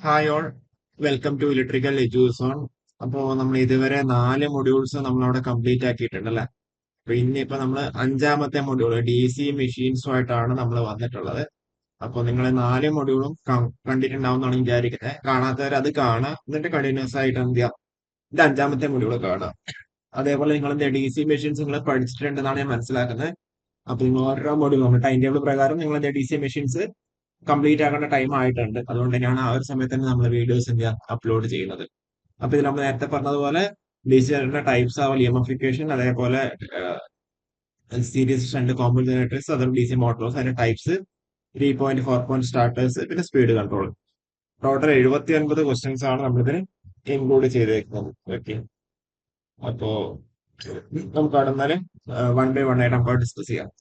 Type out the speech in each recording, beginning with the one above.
Hi all, welcome to electrical Eduzone. അപ്പോൾ നമ്മൾ ഇതുവരെ 4 മൊഡ്യൂൾസ് നമ്മളവിടെ കംപ്ലീറ്റ് ആക്കിയിട്ടുണ്ട് അല്ലേ. അപ്പൊ ഇനിയിപ്പോ നമ്മൾ അഞ്ചാമത്തെ മൊഡ്യൂൾ ഡി സി മെഷീൻസുമായിട്ടാണ് നമ്മൾ വന്നിട്ടുള്ളത്. അപ്പോൾ നിങ്ങൾ 4 മൊഡ്യൂളും കണ്ടിട്ടുണ്ടാവും എന്നാണ് വിചാരിക്കുന്നത്. കാണാത്തവർ അത് കാണാം, എന്നിട്ട് കണ്ടിന്യൂസ് ആയിട്ട് എന്ത് ചെയ്യാം, ഇത് അഞ്ചാമത്തെ മൊഡ്യൂൾ കാണാം. അതേപോലെ നിങ്ങൾ എന്താ ഡി സി മെഷീൻസ് നിങ്ങൾ പഠിച്ചിട്ടുണ്ടെന്നാണ് ഞാൻ മനസ്സിലാക്കുന്നത്. അപ്പൊ നിങ്ങൾ ഓരോ മൊഡ്യൂൾ നമ്മൾ ടൈം ടേബിൾ പ്രകാരം നിങ്ങൾ എന്താ ഡി സി മെഷീൻസ് കംപ്ലീറ്റ് ആക്കേണ്ട ടൈം ആയിട്ടുണ്ട്. അതുകൊണ്ട് തന്നെയാണ് ആ ഒരു സമയത്ത് തന്നെ നമ്മൾ വീഡിയോസ് എന്ത് അപ്ലോഡ് ചെയ്യുന്നത്. അപ്പൊ ഇതിൽ നമ്മൾ നേരത്തെ പറഞ്ഞതുപോലെ ഡി സി ജനറേറ്ററിന്റെ ടൈപ്സ് ആവുക എംഎഫിക്കേഷൻ, അതേപോലെ series shunt compound generators, other D C motors, അതിന്റെ ടൈപ്സ്, 3 പോയിന്റ് 4 പോയിന്റ് സ്റ്റാർട്ടേഴ്സ്, പിന്നെ സ്പീഡ് കൺട്രോൾ. ടോട്ടൽ 79 ക്വസ്റ്റ്യൻസ് ആണ് നമ്മളിതിന് ഇൻക്ലൂഡ് ചെയ്തേക്കുന്നത്. ഓക്കെ, അപ്പോ നമുക്ക് കടന്നാല് വൺ ബൈ വൺ ആയിട്ട് നമുക്ക് ഡിസ്കസ് ചെയ്യാം.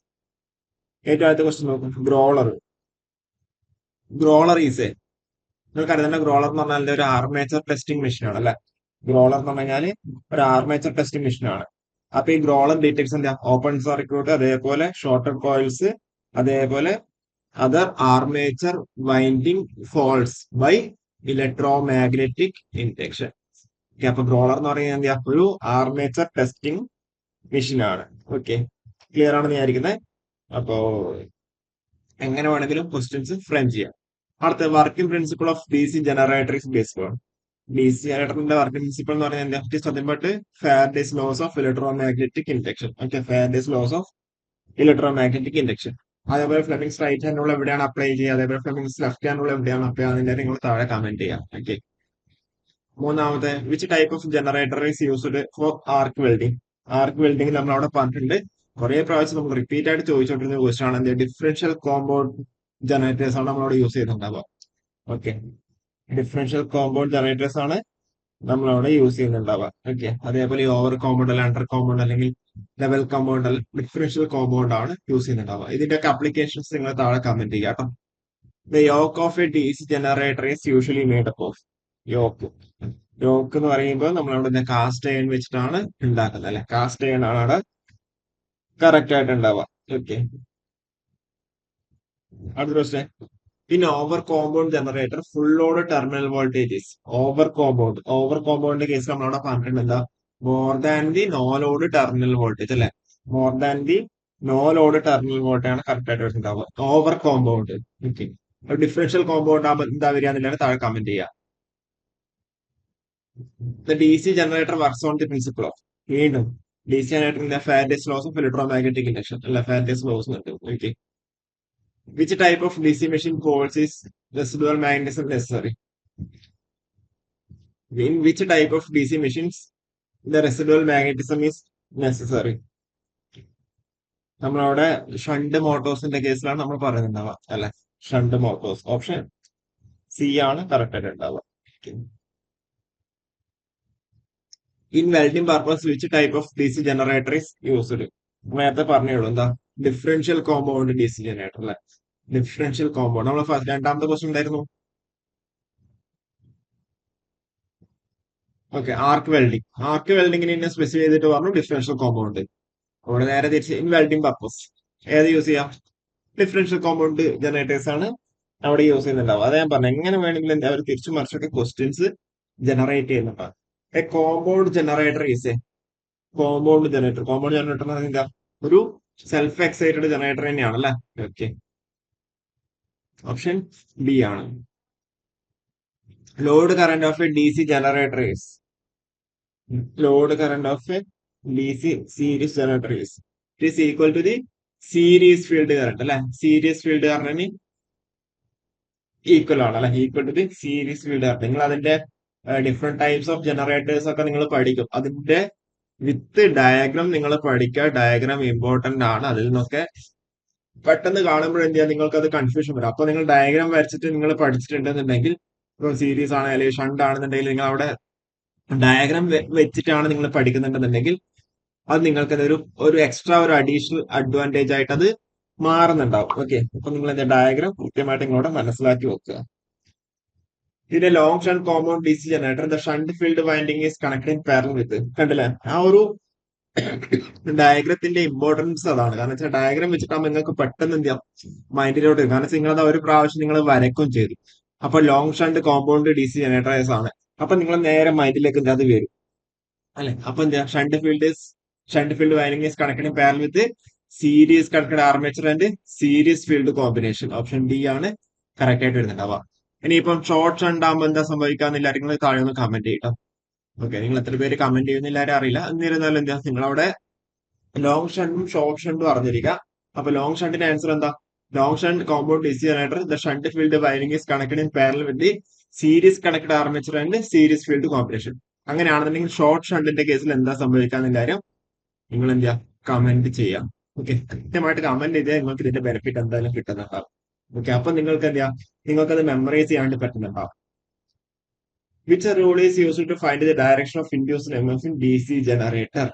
ഏറ്റവും ആദ്യത്തെ ക്വസ്റ്റ്യൻ നോക്കും, ഗ്രോളർ. ഗ്രോളർ ഈസ് നിങ്ങൾക്ക് അറിയാം ഗ്രോളർ എന്ന് പറഞ്ഞാൽ ഒരു ആർമേച്ചർ ടെസ്റ്റിംഗ് മെഷീൻ ആണ് അല്ലെ. ഗ്രോളർ എന്ന് പറഞ്ഞു കഴിഞ്ഞാൽ ഒരു ആർമേച്ചർ ടെസ്റ്റിംഗ് മെഷീൻ ആണ്. അപ്പൊ ഈ ഗ്രോളർ ഡീറ്റെയിൽസ് എന്താ, ഓപ്പൺ സർക്യൂട്ട്, അതേപോലെ ഷോർട്ടർ കോയിൽസ്, അതേപോലെ other armature winding falls by electromagnetic induction. അപ്പൊ ഗ്രോളർ എന്ന് പറയുന്നത് എന്താ, ഒരു ആർമേച്ചർ ടെസ്റ്റിംഗ് മെഷീൻ ആണ്. ഓക്കെ, ക്ലിയർ ആണെന്ന് വിചാരിക്കുന്നത്. അപ്പോ എങ്ങനെ വേണമെങ്കിലും ക്വസ്റ്റ്യൻസ് ഫ്രെയിം ചെയ്യാം. അടുത്ത working principle of D C generator is based on. D C ജനറേറ്ററിന്റെ വർക്കിംഗ് പ്രിൻസിപ്പിൾ എന്ന് പറയുന്നത് Faraday's laws of electromagnetic induction. Okay, Faraday's laws of electromagnetic induction. അതേപോലെ ഫ്ലെമിംഗ്സ് റൈറ്റ് ഹാൻഡ് റൂൾ എവിടെയാണ് apply ചെയ്യുക, അതേപോലെ ഫ്ലെമിംഗ്സ് left hand rule എവിടെയാണ് apply ചെയ്യുക, നിങ്ങൾ താഴെ കമന്റ് ചെയ്യാം. ഓക്കെ, മൂന്നാമത്തെ, which type of generator is used four arc welding. Arc welding നമ്മൾ അവിടെ പറഞ്ഞിട്ടുണ്ട്, കുറെ പ്രാവശ്യം നമ്മൾ റിപ്പീറ്റ് ആയിട്ട് ചോദിച്ചോണ്ടിരുന്ന ക്വസ്റ്റൻ ആണ് എന്ത്, ഡിഫറൻഷ്യൽ കോമ്പൗണ്ട് ജനറേറ്റേഴ്സ് ആണ് നമ്മളവിടെ യൂസ് ചെയ്തിട്ടുണ്ടാവുക. ഓക്കെ, ഡിഫറൻഷ്യൽ കോമ്പൗണ്ട് ജനറേറ്റേഴ്സ് ആണ് നമ്മളവിടെ യൂസ് ചെയ്യുന്നുണ്ടാവുക. ഓക്കെ, അതേപോലെ ഓവർ കോമ്പൗണ്ട് അല്ലെങ്കിൽ അണ്ടർ കോമ്പൗണ്ട് അല്ലെങ്കിൽ ലെവൽ കോമ്പൗണ്ട് അല്ലെങ്കിൽ ഡിഫറൻഷ്യൽ കോമ്പൗണ്ട് ആണ് യൂസ് ചെയ്യുന്നുണ്ടാവുക. ഇതിന്റെയൊക്കെ അപ്ലിക്കേഷൻസ് നിങ്ങൾ താഴെ കമന്റ് ചെയ്യുക കേട്ടോ. The yoke of a D C generator is usually made up of. Yoke, yoke എന്ന് പറയുമ്പോൾ നമ്മൾ അവിടെ കാസ്റ്റ് അയൺ വെച്ചിട്ടാണ് ഉണ്ടാക്കുന്നത് അല്ലെ. കാസ്റ്റ് അയൺ ആണ് അവിടെ കറക്റ്റ് ആയിട്ട് ഉണ്ടാവുക. ഓക്കെ, അടുത്ത question, in over compound generator full load terminal voltages. Over കോമ്പൗണ്ടിന്റെ കേസ് നമ്മളവിടെ പറഞ്ഞിട്ടുണ്ട് എന്താ, more than the no load terminal voltage അല്ലെ. More than the no load terminal voltage ആണ് കറക്റ്റ് ആയിട്ട് വരുന്നുണ്ടാവുക over compound. Okay, differential compound ആകുമ്പോൾ എന്താ വരിക എന്നുള്ളത് താഴെ കമന്റ് ചെയ്യുക. The DC generator works on the principle of, വീണ്ടും DC ജനറേറ്ററിന്റെ Faraday's laws of electromagnetic induction അല്ല, ഫാരഡേസ് ലോസ് ഉണ്ട്. Okay, which type of DC machine calls is residual magnetism necessary. In which type of DC machines the residual magnetism is necessary. നമ്മളവിടെ shunt മോട്ടോഴ്സിന്റെ കേസിലാണ് നമ്മൾ പറയുന്നുണ്ടാവുക അല്ലെ. Shunt Motors option C ആണ് correct ആയിട്ട് ഉണ്ടാവുക. In welding purpose which type of D C generator is used. നേരത്തെ പറഞ്ഞോളൂ എന്താ, differential compound D C generator അല്ലെ. ഡിഫറൻഷ്യൽ കോമ്പൗണ്ട് നമ്മൾ രണ്ടാമത്തെ ക്വസ്റ്റ്യൻ ഉണ്ടായിരുന്നു. Okay, arc welding. ആർക്ക് വെൽഡിങ്ങിന് തന്നെ സ്പെസിഫൈ ചെയ്തിട്ട് പറഞ്ഞു ഡിഫറൻഷ്യൽ കോമ്പൗണ്ട്. അവിടെ നേരെ തിരിച്ച് ഇൻ വെൽഡിംഗ് പർപ്പസ് ഏത് യൂസ് ചെയ്യാം, ഡിഫറൻഷ്യൽ കോമ്പൗണ്ട് ജനറേറ്റേഴ്സ് ആണ് അവിടെ യൂസ് ചെയ്യുന്നുണ്ടാവും. അത് ഞാൻ പറഞ്ഞു, എങ്ങനെ വേണമെങ്കിലും എന്താ അവർ തിരിച്ചു മറിച്ചൊക്കെ ക്വസ്റ്റ്യൻസ് ജനറേറ്റ് ചെയ്യുന്നുണ്ടാവും. A compound generator is a compound generator എന്ന് പറഞ്ഞാൽ ഒരു സെൽഫ് എക്സൈറ്റഡ് ജനറേറ്റർ തന്നെയാണ് അല്ലെ. ഓക്കെ, ഓപ്ഷൻ ബി ആണ്. Load current of a D C generator is, load current of a D C series generator is it is equal to the series field current അല്ലെ. Series field കറന്റിന് equal ആണ് അല്ലെ, equal to the series field current. നിങ്ങൾ അതിന്റെ different types of generators ഒക്കെ നിങ്ങൾ പഠിക്കും. അതിന്റെ വിത്ത് ഡയഗ്രാം നിങ്ങൾ പഠിക്കുക. ഡയഗ്രാം ഇമ്പോർട്ടന്റ് ആണ്. അതിൽ നിന്നൊക്കെ പെട്ടെന്ന് കാണുമ്പോൾ എന്ത് ചെയ്യാം, നിങ്ങൾക്ക് അത് കൺഫ്യൂഷൻ വരും. അപ്പൊ നിങ്ങൾ ഡയഗ്രാം വരച്ചിട്ട് നിങ്ങൾ പഠിച്ചിട്ടുണ്ടെന്നുണ്ടെങ്കിൽ, ഇപ്പോൾ സീരീസ് ആണ് അല്ലെങ്കിൽ ഷണ്ട് ആണെന്നുണ്ടെങ്കിൽ, നിങ്ങൾ അവിടെ ഡയഗ്രാം വെച്ചിട്ടാണ് നിങ്ങൾ പഠിക്കുന്നുണ്ടെന്നുണ്ടെങ്കിൽ അത് നിങ്ങൾക്ക് ഒരു ഒരു എക്സ്ട്രാ ഒരു അഡീഷണൽ അഡ്വാൻറ്റേജ് ആയിട്ട് അത് മാറുന്നുണ്ടാവും. ഓക്കെ, അപ്പൊ നിങ്ങൾ എന്താ ഡയഗ്രാം കൃത്യമായിട്ട് നിങ്ങളോട് മനസ്സിലാക്കി വെക്കുക. ഇതിന്റെ long shunt compound D C generator the shunt field winding is connected in parallel വിത്ത്. കണ്ടില്ലേ, ആ ഒരു ഡയഗ്രത്തിന്റെ ഇമ്പോർട്ടൻസ് അതാണ്. കാരണം വെച്ചാൽ ഡയഗ്രാം വെച്ചിട്ടാകുമ്പോൾ നിങ്ങൾക്ക് പെട്ടെന്ന് എന്ത് ചെയ്യാം, മൈൻഡിലോട്ട്. കാരണം വെച്ചാൽ നിങ്ങളത് ഒരു പ്രാവശ്യം നിങ്ങൾ വരക്കും ചെയ്തു. അപ്പൊ long shunt compound D C generators ആണ്. അപ്പൊ നിങ്ങൾ നേരെ മൈൻഡിലേക്ക് അത് വരും അല്ലെ. അപ്പൊ എന്താ shunt field wiring is connected in parallel with series connected armature and series field combination. Option D ആണ് കറക്റ്റ് ആയിട്ട് വരുന്നുണ്ടാവുക. ഇനിയിപ്പം ഷോർട്ട് ഷണ്ട് ആകുമ്പോൾ എന്താ സംഭവിക്കാന്നില്ല നിങ്ങൾ താഴെ ഒന്ന് കമന്റ് ചെയ്യട്ടോ. ഓക്കെ, നിങ്ങൾ എത്ര പേര് കമന്റ് ചെയ്യുന്നില്ല അറിയില്ല. എന്നിരുന്നാലും എന്താ നിങ്ങളവിടെ ലോങ് ഷണ്ടും ഷോർട്ട് ഷണ്ടും അറിഞ്ഞിരിക്കുക. അപ്പൊ ലോങ് ഷണ്ടിന്റെ ആൻസർ എന്താ? Long shunt compound DC generator the shunt field wiring is connected in parallel with the series connected armature and series field combination. അങ്ങനെയാണെന്നുണ്ടെങ്കിൽ ഷോർട്ട് ഷണ്ടിന്റെ കേസിൽ എന്താ സംഭവിക്കാന്നുള്ള കാര്യം നിങ്ങൾ എന്താ കമന്റ് ചെയ്യാം. ഓക്കെ, കൃത്യമായിട്ട് കമന്റ് ചെയ്താൽ നിങ്ങൾക്ക് ഇതിന്റെ ബെനിഫിറ്റ് എന്തായാലും കിട്ടുന്നുണ്ടാവും. ഓക്കെ, അപ്പൊ നിങ്ങൾക്ക് എന്താ നിങ്ങൾക്കത് മെമ്മറൈസ് ചെയ്യാണ്ട് പറ്റുന്നുണ്ടാവും. Which rule is used to find the direction of induced EMF in D C generator?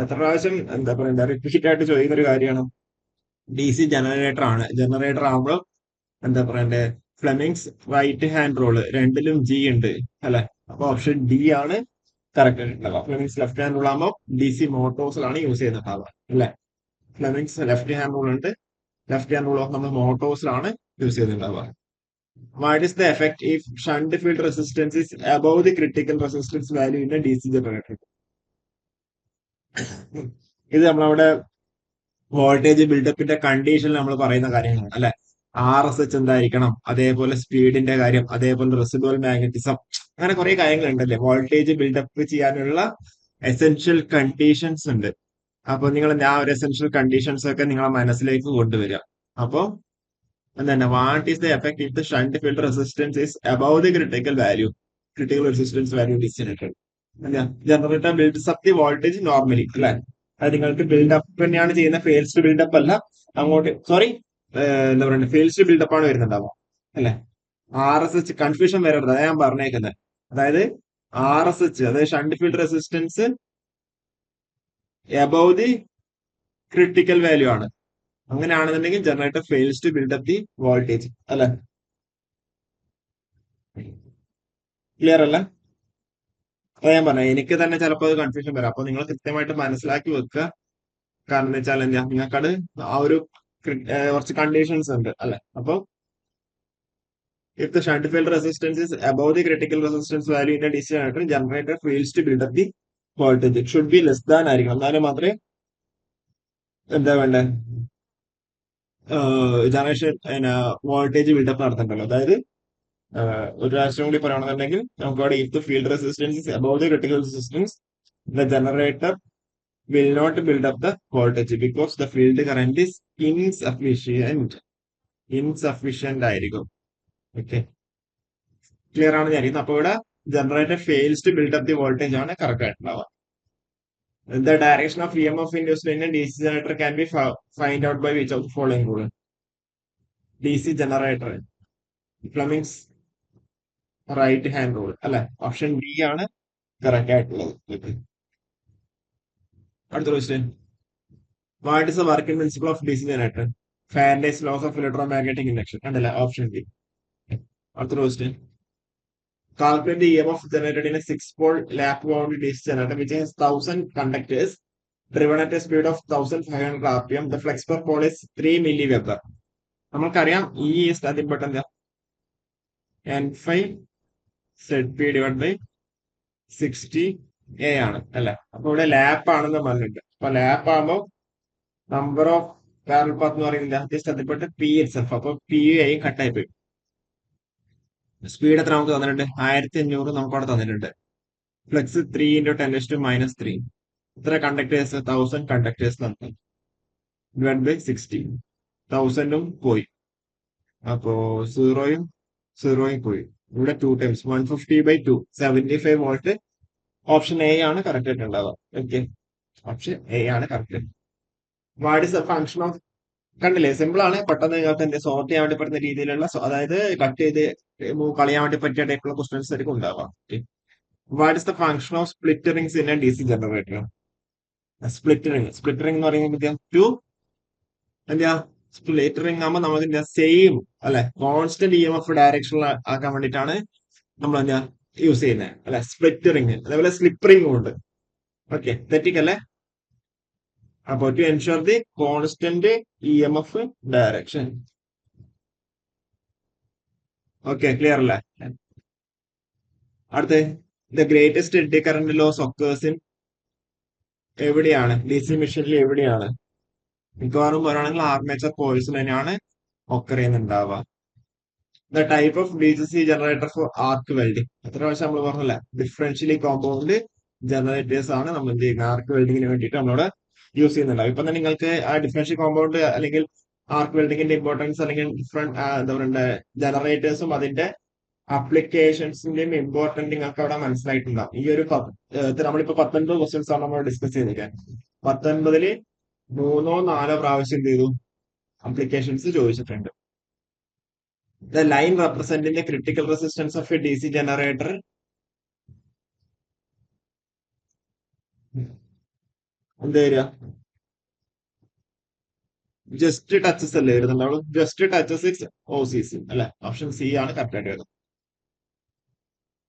എത്ര പ്രാവശ്യം എന്താ പറയുക റിപ്പീറ്റ് ആയിട്ട് ചോദിക്കുന്ന ഒരു കാര്യമാണ്. ഡി സി ജനറേറ്റർ ആകുമ്പോൾ എന്താ പറയണ്ടേ, ഫ്ലെമിങ്സ് റൈറ്റ് ഹാൻഡ് റൂള് രണ്ടിലും ജി ഉണ്ട് അല്ലെ. അപ്പൊ ഓപ്ഷൻ ഡി ആണ് കറക്റ്റ് ആയിട്ടുണ്ടാവുക. ഫ്ലെമിങ്സ് ലെഫ്റ്റ് ഹാൻഡ് റൂൾ ആകുമ്പോൾ ഡി സി മോട്ടോഴ്സിലാണ് യൂസ് ചെയ്യുന്നുണ്ടാവുക അല്ലെ. ഫ്ലെമിങ്സ് ലെഫ്റ്റ് ഹാൻഡ് റൂൾ ഉണ്ട്. ലെഫ്റ്റ് ഹാൻഡ് റൂൾ ഓഫ് നമ്മൾ മോട്ടോഴ്സിലാണ് യൂസ് ചെയ്യുന്നുണ്ടാവുക. What is the effect if shunt field resistance is above the critical resistance value in D C generator? ഇത് നമ്മളവിടെ വോൾട്ടേജ് ബിൽഡപ്പിന്റെ കണ്ടീഷനിൽ നമ്മൾ പറയുന്ന കാര്യങ്ങളാണ് അല്ലെ. ആർ എസ് എച്ച് എന്തായിരിക്കണം, അതേപോലെ സ്പീഡിന്റെ കാര്യം, അതേപോലെ റെസിഡുവൽ മാഗ്നറ്റിസം, അങ്ങനെ കുറെ കാര്യങ്ങളുണ്ടല്ലേ വോൾട്ടേജ് ബിൽഡപ്പ് ചെയ്യാനുള്ള എസെൻഷ്യൽ കണ്ടീഷൻസ് ഉണ്ട്. അപ്പൊ നിങ്ങൾ ആ ഒരു എസെൻഷ്യൽ കണ്ടീഷൻസ് ഒക്കെ നിങ്ങളെ മനസ്സിലേക്ക് കൊണ്ടുവരിക. അപ്പൊ എന്താണ് what is the effect if the shunt field resistance is above the critical resistance value ഡിസിനേറ്റഡ്? Generator builds up the voltage normally അല്ലെ. അത് നിങ്ങൾക്ക് ബിൽഡപ്പ് തന്നെയാണ് ചെയ്യുന്ന, ഫെയിൽസ് ബിൽഡപ്പ് അല്ല. അങ്ങോട്ട് സോറി എന്താ പറയുക, ഫെയിൽസ് ബിൽഡപ്പ് ആണ് വരുന്നുണ്ടാവുക അല്ലെ. ആർ എസ് എച്ച് കൺഫ്യൂഷൻ വരരുത്, അതാ ഞാൻ പറഞ്ഞേക്കുന്നത്. അതായത് ആർ എസ് എച്ച് അതായത് shunt field resistance above the critical value ആണ്. അങ്ങനെയാണെന്നുണ്ടെങ്കിൽ generator fails to build up the voltage അല്ലെ. ക്ലിയർ അല്ല? അതാ ഞാൻ പറഞ്ഞത്, എനിക്ക് തന്നെ ചിലപ്പോൾ അത് കൺഫ്യൂഷൻ വരാം. അപ്പൊ നിങ്ങൾ കൃത്യമായിട്ട് മനസ്സിലാക്കി വെക്കുക. കാരണം എന്ന് വെച്ചാൽ എന്താ നിങ്ങൾക്കത് ആ ഒരു കുറച്ച് കണ്ടീഷൻസ് ഉണ്ട് അല്ലെ. അപ്പൊ if the shunt field resistance is above the critical resistance value in a DC generator fails to build up the voltage. It should be less than ആയിരിക്കണം, എന്നാലും മാത്രമേ എന്താ വേണ്ടേ ജനറേഷൻ വോൾട്ടേജ് ബിൽഡപ്പ് നടത്തണ്ടല്ലോ. അതായത് ഒരു പ്രാവശ്യം കൂടി പറയുകയാണെന്നുണ്ടെങ്കിൽ നമുക്കവിടെ if the field resistance is above the critical resistance the generator will not build up the voltage because the field current is insufficient ആയിരിക്കും. ഓക്കെ, ക്ലിയർ ആണ് വിചാരിക്കുന്നത്. അപ്പൊ ഇവിടെ generator fails to build up the voltage ആണ് correct ആയിട്ടുണ്ടാവുക. The direction of EMF induced in DC generator can be find out by which of following rule? DC generator Fleming's right hand rule അല്ലെ. Option D ആണ് correct ആയിട്ടുള്ളത്. അടുത്ത question, what is the working principle of DC generator? Faraday's laws of electromagnetic induction ഉണ്ടല്ലേ, option D. അടുത്ത question, calculate the EMF generated in a 6-pole lap wound DC generator which has 1000 conductors driven at a speed of 1500 rpm. The flux per pole is 3 milliweber. നമ്മൾക്കറിയാം E is nothing but എന്താ N5 ZP divided by 60 A ആണ് അല്ലെ. അപ്പൊ ഇവിടെ lap ആണെന്ന് പറഞ്ഞിട്ട്, അപ്പൊ lap ആകുമ്പോൾ നമ്പർ ഓഫ് പാരലൽ പാത്ത് എന്ന് പറയുന്നത് ജസ്റ്റ് അതിൽപ്പെട്ട് പി ഇറ്റ്സെൽഫ്. അപ്പൊ പി ഐ കട്ടായി പോയി. സ്പീഡ് എത്ര നമുക്ക് തന്നിട്ടുണ്ട്? 1500 നമുക്ക് അവിടെ തന്നിട്ടുണ്ട്. ഫ്ലക്സ് 3 × 10⁻³ ഇത്ര കണ്ടക്ടേഴ്സ് 1000 കണ്ടക്ടേഴ്സ് നടത്തും ഡിവൈഡ് ബൈ 60. 1000ഉം പോയി, അപ്പോ സീറോയും പോയി. ഇവിടെ 2 ടൈംസ് 150/2 75 വോൾട്ട്. ഓപ്ഷൻ എ ആണ് കറക്റ്റ് ആയിട്ട് ഉണ്ടാവുക. ഓക്കെ, ഓപ്ഷൻ എ ആണ് correct. What is the function of, കണ്ടില്ലേ സിമ്പിൾ ആണ്. പെട്ടെന്ന് നിങ്ങൾക്ക് എന്താ സോർട്ട് ചെയ്യാൻ വേണ്ടി പറ്റുന്ന രീതിയിലുള്ള, അതായത് കട്ട് ചെയ്ത് കളയാൻ വേണ്ടി പറ്റിയ ടൈപ്പുള്ള ക്വസ്റ്റൻസ് ആയിരിക്കും ഉണ്ടാവുക. What is the function of split rings in a DC generator? Split ring എന്ന് പറയുന്നത് എന്താ സ്പ്ലിറ്റ് റിംഗ് ആകുമ്പോൾ നമുക്ക് എന്താ സെയിം അല്ലെ കോൺസ്റ്റന്റ് EMF ഡയറക്ഷനിൽ ആക്കാൻ വേണ്ടിയിട്ടാണ് നമ്മൾ എന്താ യൂസ് ചെയ്യുന്നത് അല്ലെ. സ്പ്ലിറ്റ് റിംഗ് അതേപോലെ സ്ലിപ്പ് റിംഗും ഉണ്ട്. ഓക്കെ, തെറ്റിക്കല്ലേ. അപ്പൊ to ensure the constant EMF direction. Okay, clear അല്ലേ? അടുത്ത്, the greatest eddy current loss occurs in എവിടെയാണ്? ഡി സി മെഷീനിൽ എവിടെയാണ്? മിക്കവാറും പറയുകയാണെങ്കിൽ ആർമേച്ചർ കോയിൽസിൽ തന്നെയാണ് ഒക്കർ ചെയ്യുന്നുണ്ടാവുക. The type of D C generator for arc welding, എത്ര പ്രാവശ്യം നമ്മൾ പറഞ്ഞല്ലേ, ഡിഫറൻഷ്യലി കോമ്പൗണ്ട് ജനറേറ്റേഴ്സ് ആണ് നമ്മൾ എന്ത് ചെയ്യുന്നത്, ആർക്ക് വെൽഡിങ്ങിന് വേണ്ടിയിട്ട് നമ്മളോട് യൂസ് ചെയ്യുന്നുണ്ടാവും. ഇപ്പൊ തന്നെ നിങ്ങൾക്ക് ആ ഡിഫറൻഷ്യൽ കോമ്പൗണ്ട് അല്ലെങ്കിൽ ആർക്ക് വെൽഡിങ്ങിന്റെ ഇമ്പോർട്ടൻസ് അല്ലെങ്കിൽ ഡിഫറെന്റ് എന്താ പറയുക ജനറേറ്റേഴ്സും അതിന്റെ അപ്ലിക്കേഷൻസിന്റെയും ഇമ്പോർട്ടന്റ് നിങ്ങൾക്ക് അവിടെ മനസ്സിലായിട്ടുണ്ടാവും. ഈ ഒരു നമ്മളിപ്പോ 19 ക്വസ്റ്റ്യൻസ് ആണ് നമ്മൾ ഡിസ്കസ് ചെയ്തിരിക്കാൻ. 19-ല് 3-4 പ്രാവശ്യം എന്ത് ചെയ്തു, അപ്ലിക്കേഷൻസ് ചോദിച്ചിട്ടുണ്ട്. The line representing critical resistance of a D C generator, എന്ത് വരിക? ജസ്റ്റ് ടച്ചസ് അല്ലേ വരുന്നുണ്ടാവുള്ളൂ, ജസ്റ്റ് ടച്ചസ് ഇറ്റ്സ് OCC അല്ലെ, ഓപ്ഷൻ സി ആണ് കറക്റ്റ് ആയിട്ട് വരുന്നത്.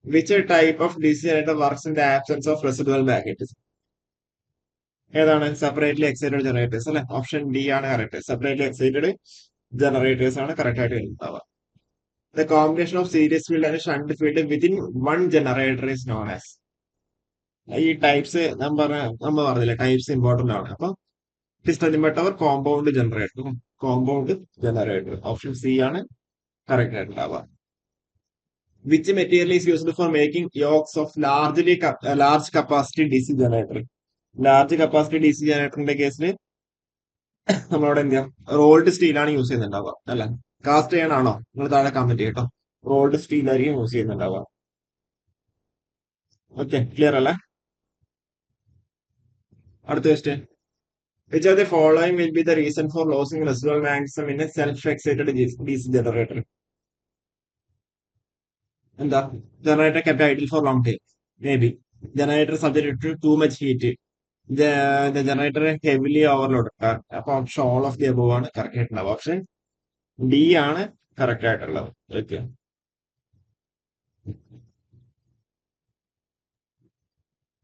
Which type of D C generator works in the absence of residual magnetism? ഏതാണ്? Separately excited generators അല്ലെ, ഓപ്ഷൻ ഡി ആണ് കറക്റ്റ്. സെപ്പറേറ്റ്ലി എക്സൈറ്റഡ് ജനറേറ്റേഴ്സ് ആണ് കറക്റ്റ് ആയിട്ട് വരുന്നുണ്ടാവുക. The combination of series field and shunt field within one generator is known as. ഈ types നമ്മൾ പറഞ്ഞില്ലേ, types important ആണ്. അപ്പൊ ഇഷ്ടപ്പെട്ടവർ compound generator, compound generator, option C ആണ് കറക്റ്റ് ആയിട്ടുണ്ടാവുക. Which material is used for making yokes of large capacity D C generator? Large capacity D C ജനറേറ്ററിന്റെ കേസിൽ നമ്മളവിടെ എന്ത് ചെയ്യാം, റോൾഡ് സ്റ്റീലാണ് യൂസ് ചെയ്യുന്നുണ്ടാവുക അല്ല, കാസ്റ്റ് അയൺ ആണോ? നിങ്ങൾ താഴെ കമന്റ് ചെയ്യട്ടോ. റോൾഡ് സ്റ്റീൽ ആയിരിക്കും യൂസ് ചെയ്യുന്നുണ്ടാവുക. ഓക്കെ, ക്ലിയർ അല്ലേ? അടുത്ത question, which of the following will be the reason for losing residual magnetism in a self-excited DC generator? എന്താ? Generator kept idle for long time, maybe. Generator subjected to too much heat. The generator heavily overloaded. അപ്പൊ option all of the above ആണ് correct ആയിട്ടുണ്ടാവുക. Option D ആണ് correct ആയിട്ടുള്ളത്. Okay.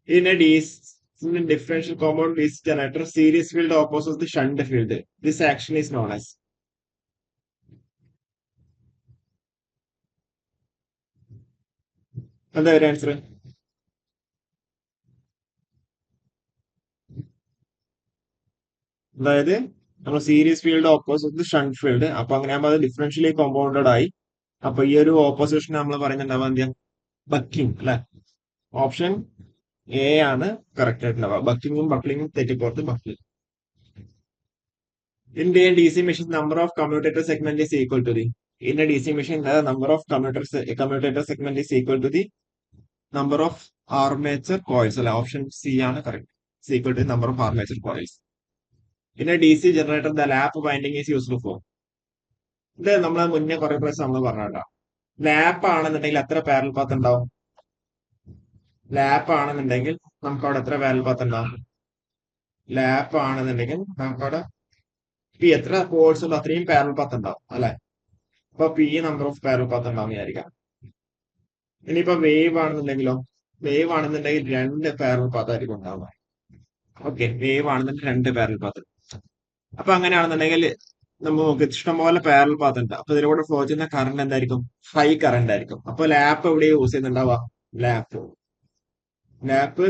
In a differential compound DC generator, series field opposes the shunt field. This action is known as. എന്താ ഒരു answer? അതായത് നമ്മൾ series field opposite shunt field, അപ്പൊ അങ്ങനെ ആകുമ്പോൾ അത് ഡിഫറൻഷ്യലി കോമ്പൗണ്ടഡ് ആയി. അപ്പൊ ഈ ഒരു ഓപ്പോസിഷൻ നമ്മൾ പറയുന്നുണ്ടാവുക എന്ത്, ബക്കിംഗ് അല്ലെ, ഓപ്ഷൻ എ ആണ് കറക്റ്റ് ആയിട്ടുണ്ടാവുക. ബക്കിങ്ങും ബക്ലിങ്ങും തെറ്റിപ്പോർത്ത് bucking. In the DC machine, number of commutator segment is equal to the. In a DC machine, the number of commutator segment is equal to the number of armature coils. അല്ലെ, option C ആണ് correct. Is equal to the number of armature coils. In a DC generator, the lap winding is used for. ഇത് നമ്മൾ മുന്നേ കുറെ പ്രാവശ്യം നമ്മൾ പറഞ്ഞാ, lap ആണെന്നുണ്ടെങ്കിൽ എത്ര പാരൽ പാത്ത് ഉണ്ടാവും? ലാപ്പ് ആണെന്നുണ്ടെങ്കിൽ നമുക്ക് അവിടെ എത്ര പാരൽ പാത്ത് ഉണ്ടാവും? ലാപ്പ് ആണെന്നുണ്ടെങ്കിൽ നമുക്ക് അവിടെ പി എത്ര പോൾസ് ഉണ്ടോ അത്രയും പാരൽ പാത്ത് ഉണ്ടാവും അല്ലെ. അപ്പൊ P number of parallel path ഉണ്ടാവും വിചാരിക്കാം. ഇനിയിപ്പോ വേവ് ആണെന്നുണ്ടെങ്കിലോ, വേവ് ആണെന്നുണ്ടെങ്കിൽ 2 പാരൽ പാത്ത് ആയിരിക്കും ഉണ്ടാവുക. ഓക്കെ, വേവ് ആണെന്നുണ്ടെങ്കിൽ 2 പാരൽ പാത്ത്. അപ്പൊ അങ്ങനെയാണെന്നുണ്ടെങ്കിൽ നമുക്ക് ഇഷ്ടംപോലെ പാരൽ പാത്ത് ഉണ്ട്. അപ്പൊ ഇതിലൂടെ ഫ്ലോ ചെയ്യുന്ന കറണ്ട് എന്തായിരിക്കും? ഹൈ കറണ്ട് ആയിരിക്കും. അപ്പൊ ലാപ്പ് എവിടെ യൂസ് ചെയ്യുന്നുണ്ടാവുക? ലാപ്പ്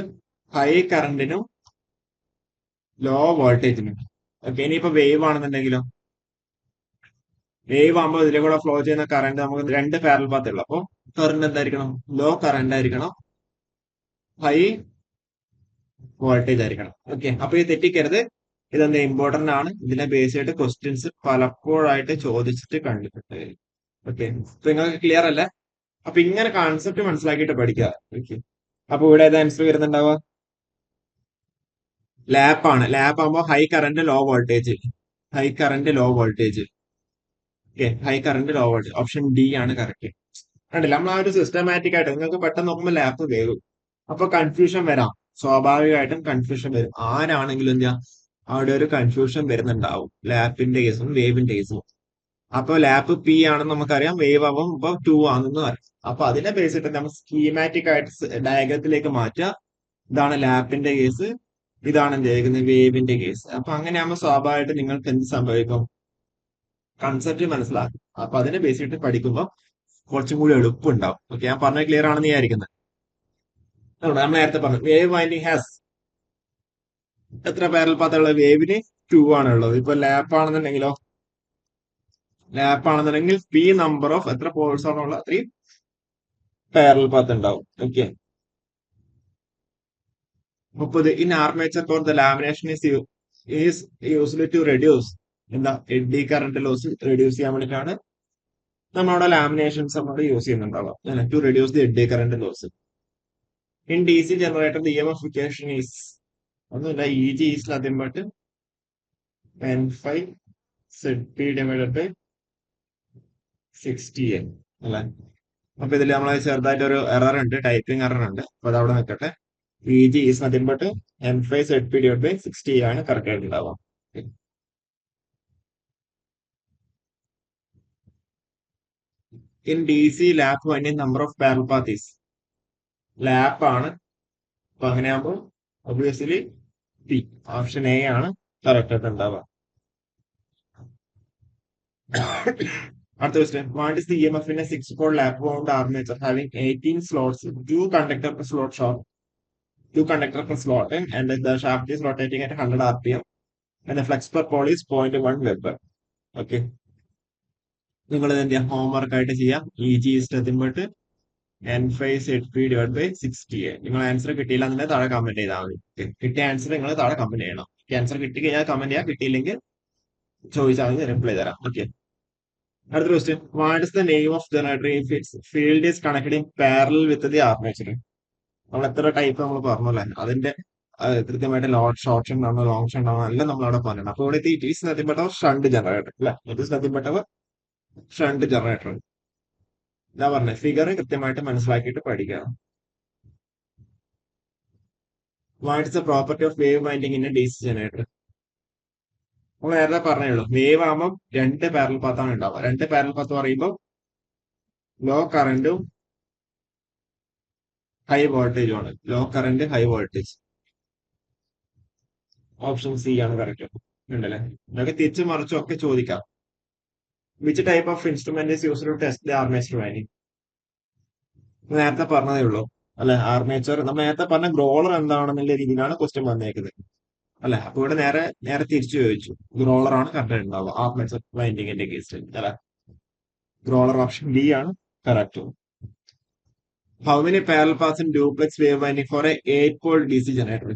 ഹൈ കറണ്ടിനും ലോ വോൾട്ടേജിനും. ഓക്കെ, ഇനിയിപ്പോ വേവ് ആണെന്നുണ്ടെങ്കിലോ, വേവ് ആകുമ്പോൾ ഇതിലെ കൂടെ ഫ്ലോ ചെയ്യുന്ന കറണ്ട് നമുക്ക് 2 പാരൽ പാത്തേ ഉള്ളൂ. അപ്പൊ കറണ്ട് എന്തായിരിക്കണം? ലോ കറണ്ട് ആയിരിക്കണം, ഹൈ വോൾട്ടേജ് ആയിരിക്കണം. ഓക്കെ, അപ്പൊ ഇത് തെറ്റിക്കരുത്. ഇതെന്താ ഇമ്പോർട്ടന്റ് ആണ്. ഇതിനെ ബേസ് ചെയ്തിട്ട് ക്വസ്റ്റ്യൻസ് പലപ്പോഴായിട്ട് ചോദിച്ചിട്ട് കണ്ടിട്ടുണ്ട്. ഓക്കെ, അപ്പൊ നിങ്ങൾക്ക് ക്ലിയർ അല്ലേ? അപ്പൊ ഇങ്ങനെ കോൺസെപ്റ്റ് മനസ്സിലാക്കിയിട്ട് പഠിക്കുക. ഓക്കെ, അപ്പൊ ഇവിടെ ഏത് ആൻസർ വരുന്നുണ്ടാവുക? ലാപ്പ് ആണ്. ലാപ്പ് ആകുമ്പോൾ high current low voltage, high current low voltage. Okay, high current low voltage, option D ആണ് കറക്റ്റ്. കണ്ടില്ല, നമ്മൾ ആ ഒരു സിസ്റ്റമാറ്റിക് ആയിട്ട് നിങ്ങൾക്ക് പെട്ടെന്ന് നോക്കുമ്പോൾ ലാപ്പ് വേവും. അപ്പൊ കൺഫ്യൂഷൻ വരാം, സ്വാഭാവികമായിട്ടും കൺഫ്യൂഷൻ വരും. ആരാണെങ്കിലും എന്താ അവിടെ ഒരു കൺഫ്യൂഷൻ വരുന്നുണ്ടാവും, ലാപ്പിന്റെ കേസും വേവിന്റെ കേസും. അപ്പൊ ലാപ്പ് പി ആണെന്ന് നമുക്കറിയാം, വേവ് ആവുമ്പോൾ ഇപ്പൊ 2 ആണെന്ന് അറിയാം. അപ്പൊ അതിനെ ബേസ് ചെയ്തിട്ട് നമ്മൾ സ്കീമാറ്റിക് ആയിട്ട് ഡയഗ്രത്തിലേക്ക് മാറ്റുക. ഇതാണ് ലാപ്പിന്റെ കേസ്, ഇതാണ് എന്ത് ചെയ്യുന്നത്, വേവിന്റെ കേസ്. അപ്പൊ അങ്ങനെയാകുമ്പോൾ സ്വാഭാവികമായിട്ട് നിങ്ങൾക്ക് എന്ത് സംഭവിക്കും? കൺസെപ്റ്റ് മനസ്സിലാക്കും. അപ്പൊ അതിനെ ബേസ് ചെയ്തിട്ട് പഠിക്കുമ്പോൾ കുറച്ചും കൂടി എളുപ്പമുണ്ടാവും. ഓക്കെ, ഞാൻ പറഞ്ഞത് ക്ലിയർ ആണെന്ന് വിചാരിക്കുന്നത്. നമ്മൾ നേരത്തെ പറഞ്ഞു വേവ് വൈൻഡിങ് ഹാസ് എത്ര പാരൽ പാത്തുള്ളത്? വേവിന് 2 ആണ് ഉള്ളത്. ഇപ്പൊ ലാപ്പ് ആണെന്നുണ്ടെങ്കിൽ പി നമ്പർ ഓഫ് എത്ര പോൾസ് ആണുള്ളത് അത്രയും പാരൽ പാത്ത് ഉണ്ടാവും. Okay. 30 in armature for the lamination is used to reduce എന്താ എഡ്ഡി കറന്റ് ലോസ് റെഡ്യൂസ് ചെയ്യാൻ വേണ്ടിയിട്ടാണ് നമ്മളവിടെ ലാമിനേഷൻസ് നമ്മൾ യൂസ് ചെയ്യുന്നുണ്ടാവുക to reduce the eddy current loss. In D C generator the ഇഎംഎഫിക്കേഷൻ ഈസ് ഒന്നുമില്ല, E G is nothing but N5 ZP divided by 60N അല്ലെ. അപ്പൊ ഇതിൽ നമ്മളെ ചെറുതായിട്ട് ഒരു എറർ ഉണ്ട്, ടൈപ്പിംഗ് എറർ ഉണ്ട്. അപ്പൊ അതവിടെ നിൽക്കട്ടെ. E G is nothing but N5 ZP divided by 60 ആണ് കറക്റ്റ് ആയിട്ട് ഉണ്ടാവുക. In D C lap winding number of parallel path is lap ആണ്. അപ്പൊ അങ്ങനെയാകുമ്പോൾ ഒബ്വിയസ്ലി പി ഓപ്ഷൻ എ ആണ് കറക്റ്റ് ആയിട്ട് ഉണ്ടാവുക. അടുത്ത question, what is the EMF in A 6-pole lap wound armature having 18 slots, 2 conductor per slot short, 2 conductor per slot, and the shaft is rotating at 100 rpm and the flux per pole is 0.1 Weber. Okay, നിങ്ങൾ എന്ത് homework ആയിട്ട് ചെയ്യാം. E G is nothing but N5 ZP divided by 60. നിങ്ങൾ answer കിട്ടിയില്ല എന്നുണ്ടെങ്കിൽ താഴെ comment ചെയ്താൽ മതി. കിട്ടിയ ആൻസർ നിങ്ങൾ താഴെ കമന്റ് ചെയ്യണം. ആൻസർ കിട്ടി കഴിഞ്ഞാൽ കമന്റ് ചെയ്യാം, കിട്ടിയില്ലെങ്കിൽ ചോദിച്ചാൽ മതി, റിപ്ലൈ തരാം. ഓക്കെ. അടുത്ത question, what is the name of generator if it's field is connected in parallel with the armature? നമ്മൾ എത്ര ടൈപ്പ് നമ്മൾ പറഞ്ഞല്ലേ, അതിന്റെ കൃത്യമായിട്ട് ഷോർട്ട് ഉണ്ടാവണം, ലോങ് ഉണ്ടാവണം, എല്ലാം നമ്മൾ അവിടെ പറഞ്ഞിട്ടുണ്ട്. അപ്പൊ ഇവിടെ it is nothing but shunt generator അല്ലെ. It is nothing but shunt generator. ഞാൻ പറഞ്ഞ ഫിഗർ കൃത്യമായിട്ട് മനസ്സിലാക്കിയിട്ട് പഠിക്കണം. What is the property of wave winding in a D C generator? നമ്മൾ നേരത്തെ പറഞ്ഞുള്ളൂ, വേവ് ആകുമ്പോൾ 2 പാരൽ പാത്താണ് ഉണ്ടാവുക. 2 പാരൽ പാത്ത് പറയുമ്പോൾ ലോ കറന്റും ഹൈ വോൾട്ടേജും ആണ്. Low current high voltage. Option C ആണ് കറക്റ്റ്. ഉണ്ടല്ലേ, ഇതൊക്കെ തിരിച്ചു മറിച്ചും ഒക്കെ ചോദിക്കാം. Which type of instrument is used to test the armature winding? നേരത്തെ പറഞ്ഞതേ ഉള്ളൂ അല്ലെ. ആർമേച്ചർ നമ്മൾ നേരത്തെ പറഞ്ഞ ഗ്രോളർ എന്താണെന്നുള്ള രീതിയിലാണ് ക്വസ്റ്റ്യൻ വന്നേക്കുന്നത് അല്ലെ. അപ്പൊ ഇവിടെ നേരെ നേരെ തിരിച്ചു ചോദിച്ചു. ഗ്രോളർ ആണ് കറക്റ്റ് ഉണ്ടാവുക ആർമേച്ചർ വൈൻഡിങ്ങിന്റെ കേസിൽ അല്ലെ. ഗ്രോളർ ഓപ്ഷൻ ഡി ആണ് correct. How many parallel paths in duplex wave winding for a 8-pole DC generator?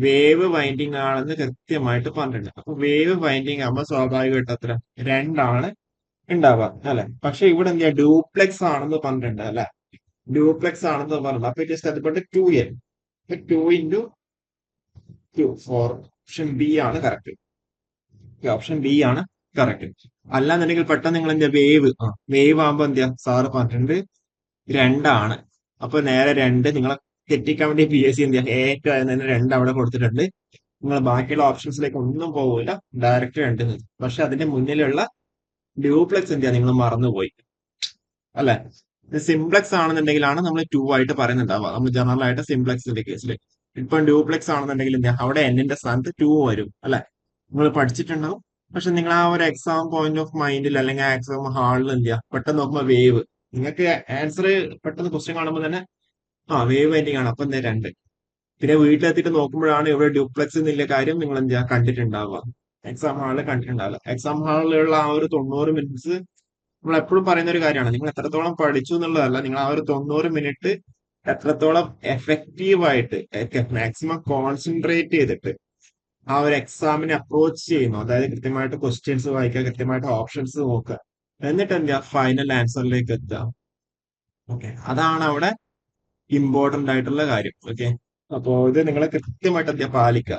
Wave winding ആണെന്ന് കൃത്യമായിട്ട് പറഞ്ഞിട്ടുണ്ട്. അപ്പൊ വേവ് വൈൻഡിങ് ആകുമ്പോൾ സ്വാഭാവികമായിട്ട് എത്ര? 2 ആണ് ഉണ്ടാവുക അല്ലെ. പക്ഷെ ഇവിടെ എന്ത് ചെയ്യാ, ഡ്യൂപ്ലെക്സ് ആണെന്ന് പറഞ്ഞിട്ടുണ്ട് അല്ലെ. ഡ്യൂപ്ലെക്സ് ആണെന്ന് പറഞ്ഞു. അപ്പൊ it is nothing but 2N. 2 into 2 4. Option B ആണ് കറക്റ്റ്. ഓപ്ഷൻ ബി ആണ് കറക്റ്റ്. അല്ലാന്നുണ്ടെങ്കിൽ പെട്ടെന്ന് നിങ്ങൾ എന്താ വേവ് ആകുമ്പോ എന്താ സാറ് പറഞ്ഞിട്ടുണ്ട് 2 ആണ്. അപ്പൊ നേരെ 2 നിങ്ങളെ തെറ്റിക്കാൻ വേണ്ടി PSC എന്ത് ചെയ്യുക, ഏറ്റവും ആയതിന് 2 അവിടെ കൊടുത്തിട്ടുണ്ട്. നിങ്ങൾ ബാക്കിയുള്ള ഓപ്ഷൻസിലേക്ക് ഒന്നും പോകില്ല, ഡയറക്റ്റ് 2. പക്ഷെ അതിന്റെ മുന്നിലുള്ള ഡ്യൂപ്ലെക്സ് എന്ത് ചെയ്യാ നിങ്ങൾ മറന്നുപോയി അല്ലെ. സിംപ്ലെക്സ് ആണെന്നുണ്ടെങ്കിലാണ് നമ്മൾ 2 ആയിട്ട് പറയുന്നുണ്ടാവുക. നമ്മൾ ജനറൽ ആയിട്ട് സിംപ്ലെക്സിന്റെ കേസിൽ. ഇപ്പൊ ഡ്യൂപ്ലെക്സ് ആണെന്നുണ്ടെങ്കിൽ എന്താ അവിടെ എന്നിന്റെ സ്ഥാനത്ത് 2 വരും അല്ലെ. നിങ്ങൾ പഠിച്ചിട്ടുണ്ടാവും. പക്ഷെ നിങ്ങൾ ആ ഒരു എക്സാം പോയിന്റ് ഓഫ് മൈൻഡിൽ അല്ലെങ്കിൽ ആ എക്സാം ഹാളിൽ എന്ത് ചെയ്യുക, പെട്ടെന്ന് നോക്കുമ്പോൾ വേവ് നിങ്ങൾക്ക് ആൻസർ പെട്ടെന്ന് ക്വസ്റ്റ്യൻ കാണുമ്പോൾ തന്നെ വേവ് വൈൻഡിങ് ആണ്. അപ്പൊ എന്താ 2. പിന്നെ വീട്ടിലെത്തിയിട്ട് നോക്കുമ്പോഴാണ് ഇവിടെ ഡ്യൂപ്ലെക്സ് എന്നുള്ള കാര്യം നിങ്ങൾ എന്ത് ചെയ്യുക കണ്ടിട്ടുണ്ടാവുക. എക്സാം ഹാളിൽ കണ്ടിട്ടുണ്ടാവില്ല. എക്സാം ഹാളിലുള്ള ആ ഒരു 90 മിനിറ്റ്സ് നമ്മൾ എപ്പോഴും പറയുന്ന ഒരു കാര്യമാണ്, നിങ്ങൾ എത്രത്തോളം പഠിച്ചു എന്നുള്ളതല്ല, നിങ്ങൾ ആ ഒരു 90 മിനിറ്റ് എത്രത്തോളം എഫക്റ്റീവ് ആയിട്ട് മാക്സിമം കോൺസെൻട്രേറ്റ് ചെയ്തിട്ട് ആ ഒരു എക്സാമിനെ അപ്രോച്ച് ചെയ്യുന്നു. അതായത് കൃത്യമായിട്ട് ക്വസ്റ്റ്യൻസ് വായിക്കുക, കൃത്യമായിട്ട് ഓപ്ഷൻസ് നോക്കുക, എന്നിട്ട് എന്താ ഫൈനൽ ആൻസറിലേക്ക് എത്തുക. ഓക്കെ, അതാണ് അവിടെ ഇമ്പോർട്ടന്റ് ആയിട്ടുള്ള കാര്യം. ഓക്കെ, അപ്പോ ഇത് നിങ്ങൾ കൃത്യമായിട്ട് എന്താ പാലിക്കുക.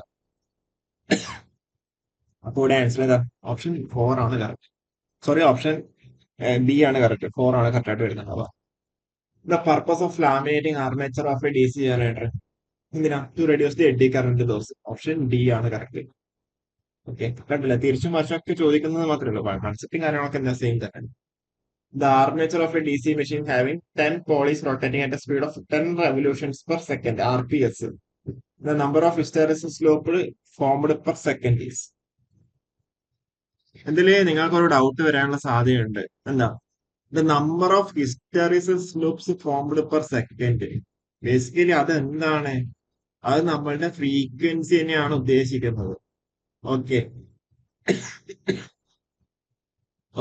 അപ്പൊ ഇവിടെ ആൻസർ ഏതാ? ഓപ്ഷൻ 4 ആണ് കറക്റ്റ്. സോറി, ഓപ്ഷൻ ബി ആണ് കറക്റ്റ്. 4 ആണ് കറക്റ്റ് ആയിട്ട് വരുന്നത്. The purpose of laminating armature of a DC generator എന്തിനാ? To reduce the eddy current loss. Option D ആണ് കറക്റ്റ്. ഓക്കെ, കണ്ടില്ല, തിരിച്ചും മറിച്ചൊക്കെ ചോദിക്കുന്നത് മാത്രമേ ഉള്ളൂ. കൺസെപ്റ്റും കാര്യങ്ങളൊക്കെ എന്താ സെയിം തന്നെ. The armature of a DC machine having 10 poles rotating at a speed of 10 revolutions per second RPS. The number of hysteresis loop formed per second is. ഇതില് നിങ്ങൾക്ക് ഒരു ഡൗട്ട് വരാനുള്ള സാധ്യതയുണ്ട്. എന്താ, the number of hysteresis loops formed per second. Basically അത് എന്താണ്? അത് നമ്മളുടെ ഫ്രീക്വൻസിനെയാണ് ഉദ്ദേശിക്കുന്നത്. ഓക്കെ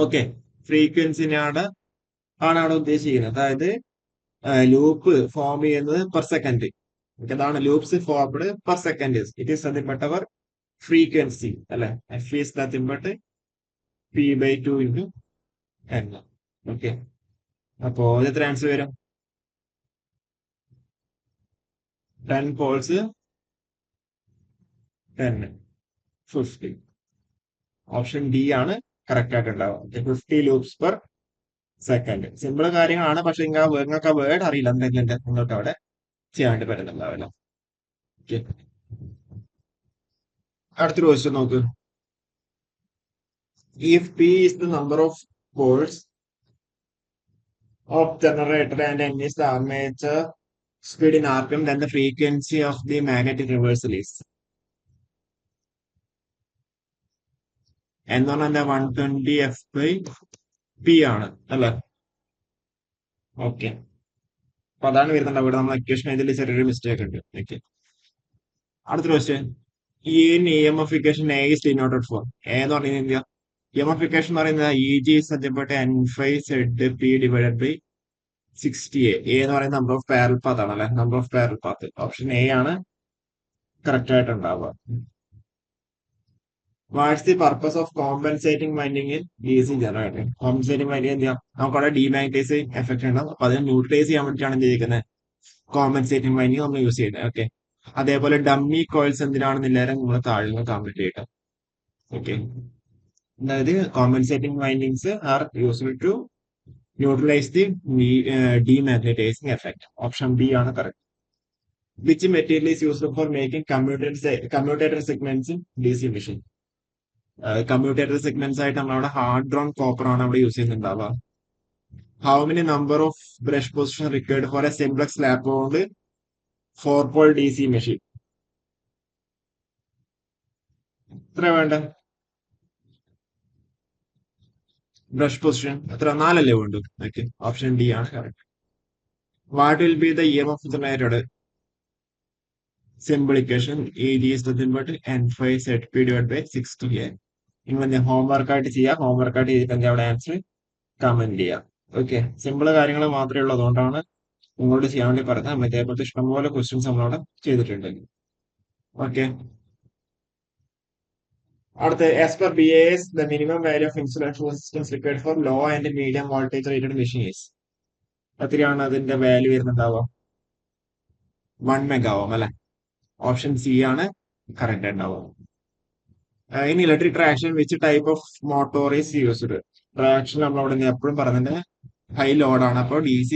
ഓക്കെ, ഫ്രീക്വൻസിനാണ് ആണ് ഉദ്ദേശിക്കുന്നത്. അതായത് ലൂപ്പ് ഫോം ചെയ്യുന്നത് പെർ സെക്കൻഡ്. അതാണ് loops formed per second. It is nothing but our frequency അല്ലെ. F is nothing but p/2 into n. Okay, അപ്പോ ഇത് എത്ര ആൻസർ വരും? 10 പോൾസ് 10 50. ഓപ്ഷൻ ഡി ആണ് കറക്റ്റ് ആയിട്ട് ഉണ്ടാവുക. 50 ലൂപ്സ് പെർ സെക്കൻഡ്. സിമ്പിൾ കാര്യങ്ങളാണ്, പക്ഷെ നിങ്ങൾക്ക് ആ വേർഡ് അറിയില്ല എന്തെങ്കിലും നിങ്ങൾക്ക് അവിടെ ചെയ്യാൻ വേണ്ടി പറ്റുന്നുണ്ടാവില്ല. ഓക്കെ, അടുത്തൊരു ക്വസ്റ്റ്യൻ നോക്ക്. If p is the number of poles of generator and n is the armature speed in rpm, then the frequency of the magnetic reversal is എന്ന് പറഞ്ഞാൽ 120 f/p ആണ് അല്ലെ. ഓക്കെ, അപ്പൊ അതാണ് വരുന്നുണ്ട് അവിടെ. നമ്മൾ ഇക്വേഷൻ ഇതിൽ ചെറിയൊരു മിസ്റ്റേക്ക് ഉണ്ട്. ഓക്കെ, അടുത്തൊരു question. In EMFification A is denoted for. A എന്ന് പറയുന്നത് എന്തിയാ? EMFification എന്ന് പറയുന്നത് EG is nothing but N5ZP divided by 60A. A എന്ന് പറയുന്നത് നമ്പർ ഓഫ് പാരൽ പാത്ത് ആണ് അല്ലെ. Number of parallel path. Option A ആണ് കറക്റ്റ് ആയിട്ട് ഉണ്ടാവുക. Watts the purpose of compensating winding in DC generator? Compensating winding എന്ത് ചെയ്യാം? നമുക്കവിടെ ഡീമാഗ്നറ്റൈസിങ് എഫക്ട് ഉണ്ടാവും. അപ്പൊ അതിനെ ന്യൂട്രലൈസ് ചെയ്യാൻ വേണ്ടിയിട്ടാണ് എന്ത് ചെയ്യുന്നത്? കോമ്പൻസേറ്റിംഗ് വൈൻഡിങ് നമ്മൾ യൂസ് ചെയ്യുന്നത്. ഓക്കെ, അതേപോലെ ഡമ്മി കോയിൽസ് എന്തിനാണെന്നില്ലാരും നമ്മൾ താഴെ നിന്ന് കമന്റ് ചെയ്യട്ടെ. ഓക്കെ, അതായത് compensating windings are used to neutralise the demagnetising effect. Option B ആണ് correct. Which material is used for making commutator segments in DC machine? Commutator segments ആയിട്ട് നമ്മളവിടെ ഹാർഡ് ഡ്രോൺ കോപ്പർ ആണ് അവിടെ യൂസ് ചെയ്യുന്നുണ്ടാവുക. How many number of brush position required for a simplex lap കൊണ്ട് 4-pole DC machine? എത്ര വേണ്ട brush position? എത്ര? 4 വേണ്ടു. ഓക്കെ, ഓപ്ഷൻ ഡി ആണ് correct. What will be the EMF generated? Simple equation. EG is nothing but N5ZP divided by 60A. നിങ്ങൾ homework ആയിട്ട് ചെയ്യാം. Homework ആയിട്ട് ചെയ്തിട്ട് അവിടെ ആൻസർ കമന്റ് ചെയ്യാം. ഓക്കെ, സിമ്പിൾ കാര്യങ്ങൾ മാത്രമേ ഉള്ളൂ, അതുകൊണ്ടാണ് നിങ്ങളോട് ചെയ്യാൻ വേണ്ടി പറഞ്ഞത്. ഇതേപോലത്തെ ഇഷ്ടംപോലെ ക്വസ്റ്റ്യൻസ് നമ്മളവിടെ ചെയ്തിട്ടുണ്ട്. ഓക്കെ, അടുത്ത as per BAS the minimum value of insulation resistance required for low and medium voltage rated machines. എത്രയാണ് അതിന്റെ വാല്യൂ വരുന്നുണ്ടാവുക? 1 മെഗാവും അല്ലെ. ഓപ്ഷൻ സി ആണ് കറക്റ്റ് ഉണ്ടാവുക. In electric traction which type of motor is used? Traction നമ്മളവിടെ എപ്പോഴും പറയുന്നത് ഹൈ ലോഡാണ്. അപ്പോൾ DC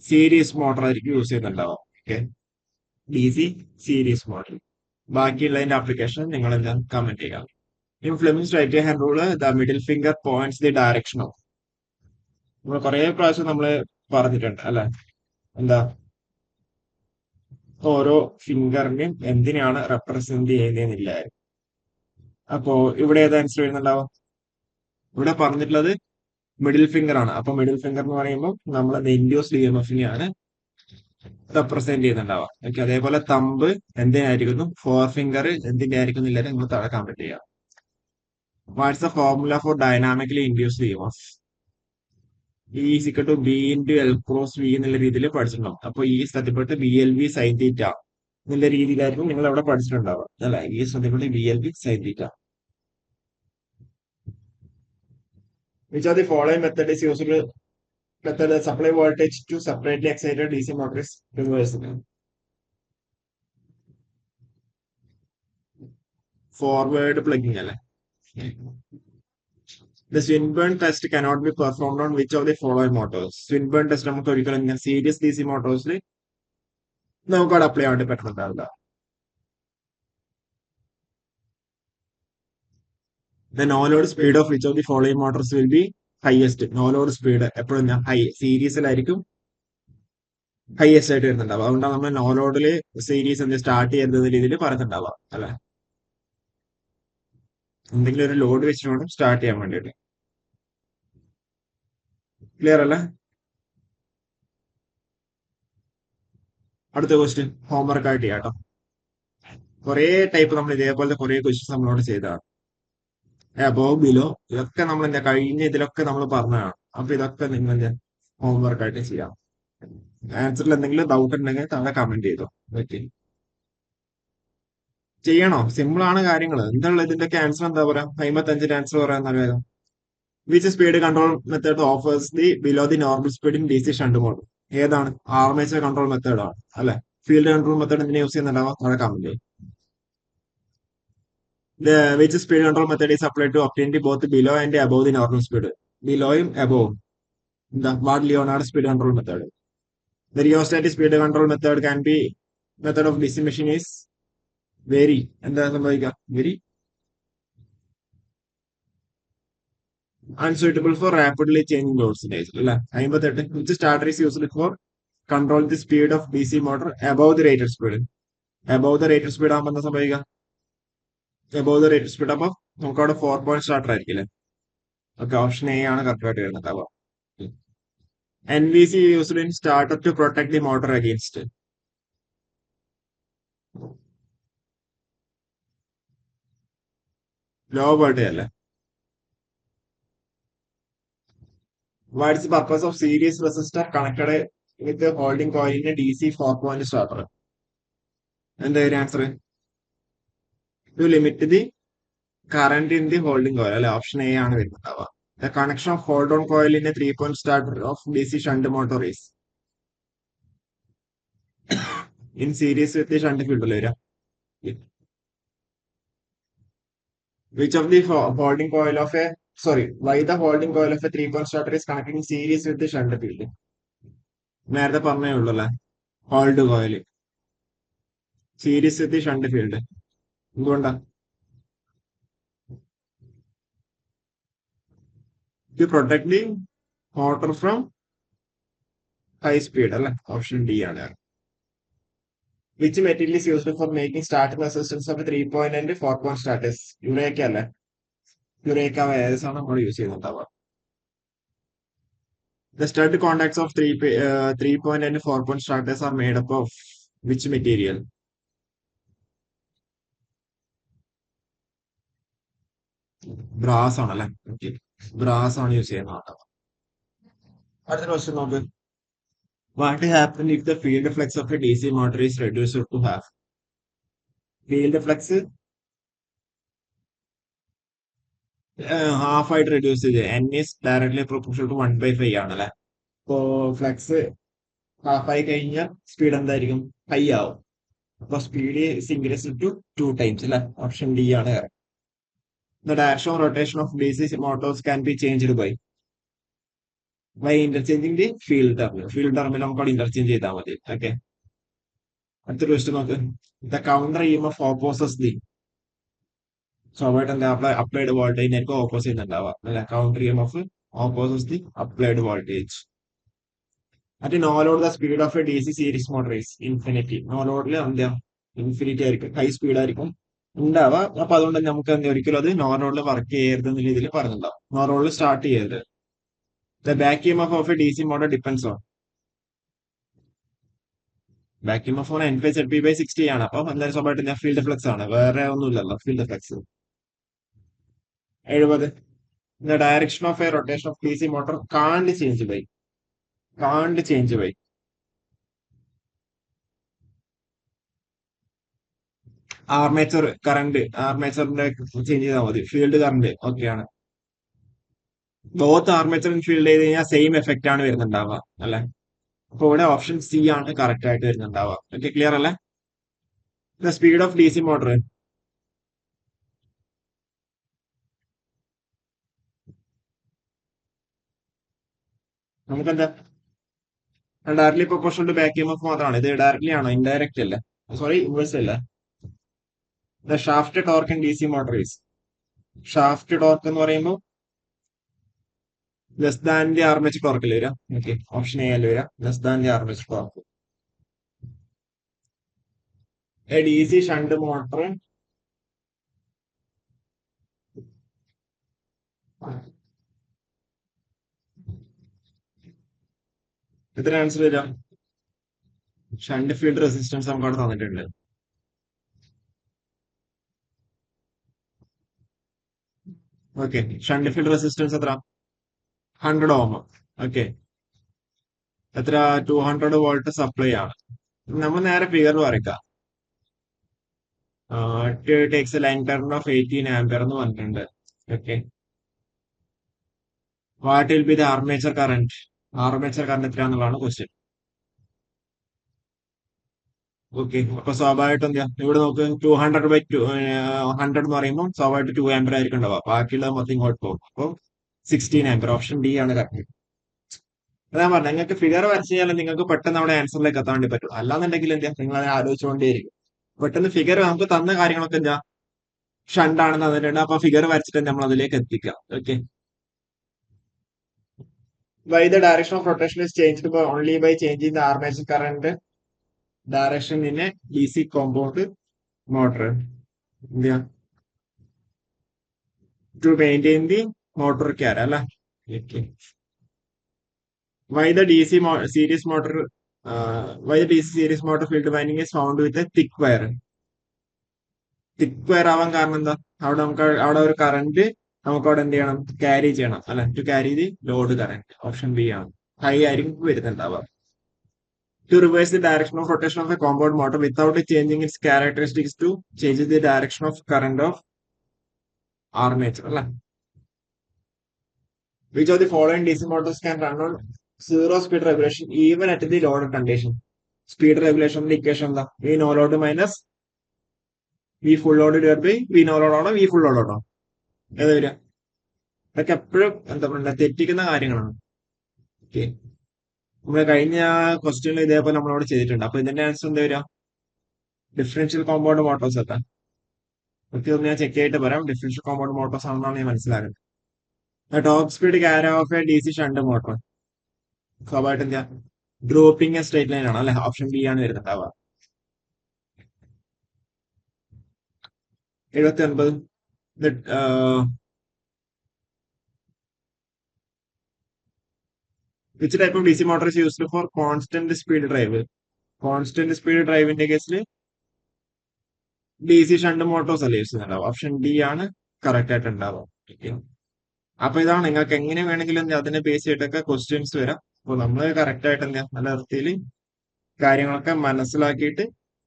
സീരീസ് മോട്ടോർ ആയിരിക്കും യൂസ് ചെയ്യുന്നുണ്ടാവും. Okay, DC series motor. ബാക്കിയുള്ളതിന്റെ ആപ്ലിക്കേഷൻ നിങ്ങൾ എന്താ കമന്റ് ചെയ്യാം. In Fleming's right hand rule the middle finger points the direction of. നമ്മൾ കുറെ പ്രാവശ്യം നമ്മൾ പറഞ്ഞിട്ടുണ്ട് അല്ലെ. എന്താ? ഓരോ ഫിംഗറിന്റെയും എന്തിനാണ് റെപ്രസെന്റ് ചെയ്യുന്നതെന്നില്ല. അപ്പോ ഇവിടെ ഏത് ആൻസർ വരുന്നുണ്ടാവും? ഇവിടെ പറഞ്ഞിട്ടുള്ളത് മിഡിൽ ഫിംഗർ ആണ്. അപ്പൊ മിഡിൽ ഫിംഗർ എന്ന് പറയുമ്പോൾ നമ്മൾ ഇൻഡ്യൂസ്ഡ് EMFനെയാണ് റെപ്രസെന്റ് ചെയ്യുന്നുണ്ടാവുക. ഓക്കെ, അതേപോലെ തമ്പ് എന്തിനായിരിക്കുന്നു? ഫോർ ഫിംഗർ എന്തിന്റെ ആയിരിക്കും എന്നില്ല നിങ്ങൾ താഴെ കമന്റ് ചെയ്യാം. What's the formula for dynamically induced EMF? E is equal to B into L cross V എന്നുള്ള രീതിയിൽ പഠിച്ചിട്ടുണ്ടാവും. അപ്പൊ ഈ ശ്രദ്ധപ്പെട്ട് BLV sin theta എന്നുള്ള രീതിയിലായിരിക്കും നിങ്ങൾ അവിടെ പഠിച്ചിട്ടുണ്ടാവുക അല്ലെ. ഈ ശ്രദ്ധപ്പെട്ട് BLV sin theta. Which of the following method is used to method supply voltage to separately excited DC motor is reversible? Forward plugging അല്ലെ. The Swinburne test cannot be performed on which of the following motors? Swinburne test നമുക്ക് ഒരിക്കലും series DC മോട്ടോഴ്സിൽ നമുക്ക് അവിടെ apply ചെയ്യാൻ വേണ്ടി പറ്റുന്നുണ്ടാവില്ല. The no load speed of which of the following motors will be highest? No load speed എപ്പോഴും high സീരീസിലായിരിക്കും highest ആയിട്ട് വരുന്നുണ്ടാവുക. അതുകൊണ്ടാണ് നമ്മൾ നോ ലോഡില് സീരീസ് എന്ത് സ്റ്റാർട്ട് ചെയ്യുന്ന രീതിയിൽ പറഞ്ഞിട്ടുണ്ടാവുക അല്ലെ. എന്തെങ്കിലും ഒരു ലോഡ് വെച്ചിട്ട് വേണം സ്റ്റാർട്ട് ചെയ്യാൻ വേണ്ടിയിട്ട്. ക്ലിയർ അല്ലേ? അടുത്ത ക്വസ്റ്റ്യൻ ഹോംവർക്ക് ആയിട്ട് ചെയ്യാം കേട്ടോ. കുറെ ടൈപ്പ് നമ്മൾ ഇതേപോലത്തെ കുറെ ക്വസ്റ്റ്യൻസ് നമ്മളോട് ചെയ്തതാണ്. അബോവ് ബിലോ ഇതൊക്കെ നമ്മൾ എന്താ കഴിഞ്ഞ ഇതിലൊക്കെ നമ്മൾ പറഞ്ഞതാണ്. അപ്പൊ ഇതൊക്കെ നിങ്ങൾ എന്താ ഹോംവർക്ക് ആയിട്ട് ചെയ്യാം. ആൻസറിൽ എന്തെങ്കിലും ഡൗട്ട് ഉണ്ടെങ്കിൽ താഴെ കമന്റ് ചെയ്തോ. ഓക്കെ, ചെയ്യണോ? സിമ്പിൾ ആണ് കാര്യങ്ങൾ. എന്താണ് ഇതിന്റെയൊക്കെ ആൻസർ? എന്താ പറയാ, 55 ആൻസർ പറയാൻ വേഗം. Which speed control method offers the below the normal speed in DC shunt mode? ഏതാണ്? ആർമേച്ചർ കൺട്രോൾ മെത്തേഡ് ആണ് അല്ലെ? ഫീൽഡ് കൺട്രോൾ മെത്തേഡ് എന്തിനാ യൂസ് ചെയ്യുന്നുണ്ടാവാം? താഴെ കമന്റ് ചെയ്യും. Which speed control method is applied to obtain the both below and above the normal speed? Below above. The what Leonard speed control method. The rheostatic speed control method can be method of DC machine is very എന്താ സംഭവിക്കുക? Very unsuitable for rapidly changing loads. അല്ലെ? 58. Which starter is used for control the speed of DC motor above the rated speed? Above the rated speed ആകുമ്പോൾ എന്താ സംഭവിക്കുക? Above the rated speed ആകുമ്പോൾ നമുക്ക് അവിടെ 4 point starter ആയിരിക്കില്ലേ? Okay, option A ആണ് correct ആയിട്ട് വരുന്നുണ്ടാവുക. NVC used in starter to protect the motor against low voltage അല്ലേ? What is the purpose of series resistor connected with the holding coil in a DC 4-point starter? എന്താ answer? To limit the current in the holding coil അല്ലെ? Option A ആണ് വരുന്നുണ്ടാവുക. The connection of hold on coil in a 3-point starter of DC shunt motor is in series with the shunt ഫീൽഡിൽ വരാം. Which of the holding coil of a why the holding coil of a 3-point starter is connected in series with the shunt field? നേരത്തെ പറഞ്ഞേ ഉള്ളൂ അല്ലെ? Hold coil series with the shunt field. എന്തുകൊണ്ടാ? To protect the motor from high speed അല്ലെ? Option D ആണ്. Which material is used for making starting resistance of 3-point and 4-point starters? Eureka അല്ലെ? Eureka wires ആണ് നമ്മൾ use ചെയ്യുന്നുണ്ടാവുക. The stud contacts of 3-point and 4-point starters are made up of which material? Brass ആണല്ലേ? Brass ആണ് use ചെയ്യുന്നത്. അടുത്ത question നോക്ക്. What happens if the field flux of a DC motor is reduced to half? Field flux half ആയിട്ട് reduce ചെയ്ത് n is directly proportional to 1/5 ആണല്ലേ? ഇപ്പോ flux half ആയി കഴിഞ്ഞാൽ സ്പീഡ് എന്തായിരിക്കും? ഹൈ ആവും. അപ്പൊ സ്പീഡ് ഇൻക്രീസ് ടു 2 times അല്ലെ? ഓപ്ഷൻ ഡി ആണ്. The direction of rotation of DC motors can be changed by interchanging the field term. Field term നമുക്ക് അവിടെ ഇന്റർചേഞ്ച് ചെയ്താൽ മതി. ഓക്കെ, അടുത്ത ക്വസ്റ്റ്യൻ നോക്ക്. The counter EMF opposes the സ്വാഭാവികമായിട്ട് എന്താ? അപ്ലൈഡ് വോൾട്ടേജിനെ ഓപ്പോസ് ചെയ്യുന്നുണ്ടാവുക അല്ലെ? Counter EMF opposes the applied voltage. മറ്റേ no load the speed of a DC series motor is infinity. No ലോഡിൽ എന്താ? ഇൻഫിനിറ്റി ആയിരിക്കും, ഹൈ സ്പീഡ് ആയിരിക്കും ഉണ്ടാവുക. അപ്പൊ അതുകൊണ്ട് നമുക്ക് എന്താ ഒരിക്കലും അത് നോ ലോഡിൽ വർക്ക് ചെയ്യരുത് എന്ന രീതിയിൽ പറഞ്ഞിട്ടുണ്ടാവും. നോ ലോഡിൽ സ്റ്റാർട്ട് ചെയ്യരുത്. The back EMF of a DC motor depends on back EMF on N5ZB/60 ആണ്. അപ്പൊ എന്തായാലും സ്വാഭാവികമായിട്ട് ഫീൽഡ് ഫ്ലക്സ് ആണ്, വേറെ ഒന്നുമില്ലല്ലോ field flux. 70. The direction of a rotation of DC motor can't change by armature current. ആർമേച്ചറിന്റെ change ചെയ്താൽ മതി. ഫീൽഡ് കറന്റ് ഓക്കെയാണ്. ബോത്ത് ആർമേച്ചർ ഫീൽഡ് ചെയ്ത് കഴിഞ്ഞാൽ സെയിം എഫക്റ്റ് ആണ് വരുന്നുണ്ടാവുക അല്ലെ? അപ്പൊ ഇവിടെ ഓപ്ഷൻ സി ആണ് കറക്റ്റ് ആയിട്ട് വരുന്നുണ്ടാവുക. ഓക്കെ, ക്ലിയർ അല്ലേ? The speed of DC motor നമുക്കെന്താ? Directly proportional to back EMF മാത്രമാണ്. ഇത് ഡയറക്ട്ലി ആണോ? ഇൻഡയറക്റ്റ് അല്ലേ? സോറി, ഇൻവേഴ്സ് അല്ല. The shaft torque in DC motor is shaft torque എന്ന് പറയുമ്പോൾ ലെസ് ദാൻ ദി ആർമേച്ചർ ടോർക്കിൽ വരാം. ഓക്കെ, ഓപ്ഷൻ എ അല്ലേ വരാം, less than the armature torque. A DC shunt motor എത്ര ആൻസർ വരാം? ഷണ്ട് ഫീൽഡ് റെസിസ്റ്റൻസ് നമുക്ക് അവിടെ തന്നിട്ടുണ്ട്. ഓക്കെ, ഷണ്ട് ഫീൽഡ് റെസിസ്റ്റൻസ് എത്ര? 100 ഓം. ഓക്കെ, എത്ര? 200 വോൾട്ട് സപ്ലൈ ആണ്. നമ്മൾ നേരെ ഫിഗർ വരയ്ക്കാം. Takes a line current of 18 ampere എന്ന് പറഞ്ഞിട്ടുണ്ട്. Okay, what will be the armature current? Armature current എത്രയാന്നുള്ളതാണ് ക്വസ്റ്റ്യൻ. ഓക്കെ, അപ്പൊ സ്വാഭാവികമായിട്ടും എന്താ ഇവിടെ നോക്ക്, 200/100 എന്ന് പറയുമ്പോൾ സ്വാഭാവികമായിട്ട് 2 ആംപിയർ ആയിരിക്കും ഉണ്ടാവുക. ബാക്കിയുള്ളത് മൊത്തം ഇങ്ങോട്ട് പോകും. അപ്പോൾ 16 ആംപിയർ. ഓപ്ഷൻ ഡി ആണ് കറക്റ്റ്. അതാ പറഞ്ഞത്, നിങ്ങൾക്ക് ഫിഗർ വരച്ച് കഴിഞ്ഞാൽ നിങ്ങൾക്ക് പെട്ടെന്ന് അവിടെ ആൻസറിലേക്ക് എത്താൻ വേണ്ടി പറ്റും. അല്ലാന്നുണ്ടെങ്കിൽ എന്താ, നിങ്ങൾ അത് ആലോചിച്ചുകൊണ്ടേയിരിക്കും. പെട്ടെന്ന് ഫിഗർ നമുക്ക് തന്ന കാര്യങ്ങളൊക്കെ എന്താ ഷണ്ടാണെന്ന് തന്നിട്ടുണ്ട്. അപ്പൊ ഫിഗർ വരച്ചിട്ട് നമ്മൾ അതിലേക്ക് എത്തിക്കാം. Okay, why the direction of rotation is changed only by changing the armature current direction in a DC compound motor. എന്താ, ടു മെയിൻറ്റെയിൻ ദി മോട്ടോർ ക്യാര അല്ല. Okay, why the series motor why the DC series motor field winding is found with a thick wire. Thick wire ആവാൻ കാരണം എന്താ? അവിടെ ഒരു current നമുക്ക് അവിടെ എന്ത് ചെയ്യണം? ക്യാരി ചെയ്യണം അല്ലെ, to carry the load current. Option B ആണ്. ഹൈ ആയിരിക്കും വരുന്നുണ്ടാവുക. To reverse the direction of rotation of a compound motor without changing its characteristics to change the direction of current of armature അല്ലെ. Which of the following DC motors can run on zero speed regulation even at the loaded condition? Speed റെഗുലേഷന്റെ equation എന്താ? V no load minus V full load divide by V no load ആണോ V full load ആണോ? ഏതാ വരിക? ഇതൊക്കെ എപ്പോഴും എന്താ പറയുക, തെറ്റിക്കുന്ന കാര്യങ്ങളാണ്. ഓക്കെ, നമ്മള് കഴിഞ്ഞ ക്വസ്റ്റ്യനിൽ ഇതേപോലെ നമ്മളോട് ചെയ്തിട്ടുണ്ട്. അപ്പൊ ഇതിന്റെ ആൻസർ എന്താ വരിക? ഡിഫറൻഷ്യൽ കോമ്പൗണ്ട് മോട്ടോഴ്സ് ഒക്കെ. ഓക്കെ, ഒന്ന് ഞാൻ ചെക്ക് ചെയ്തിട്ട് പറയാം. ഡിഫറൻഷ്യൽ കോമ്പൗണ്ട് മോട്ടോഴ്സ് ആണെന്നാണ് ഞാൻ മനസ്സിലാക്കുന്നത്. Top speed carry of a DC shunt motor സ്വാഭാവികമായിട്ട് എന്താ? ഡ്രോപ്പിംഗ് സ്ട്രേറ്റ് ലൈൻ ആണ് അല്ലെ. ഓപ്ഷൻ ബി ആണ് വരുന്നുണ്ടാവുക. 79. Which type of DC motor is used for constant speed drive? Constant speed ഡ്രൈവിന്റെ കേസിൽ DC ഷണ്ട് മോട്ടോഴ്സ് അല്ലേ യൂസ് ചെയ്യുന്നുണ്ടാവും. ഓപ്ഷൻ ഡി ആണ് കറക്റ്റ് ആയിട്ട് ഉണ്ടാവുക. Okay. അപ്പൊ ഇതാണ്, നിങ്ങൾക്ക് എങ്ങനെ വേണമെങ്കിലും അതിനെ ബേസ് ചെയ്തിട്ടൊക്കെ ക്വസ്റ്റ്യൻസ് വരാം. അപ്പൊ നമ്മൾ കറക്റ്റ് ആയിട്ട് എന്താ നല്ല വൃത്തിയിൽ കാര്യങ്ങളൊക്കെ മനസ്സിലാക്കിയിട്ട്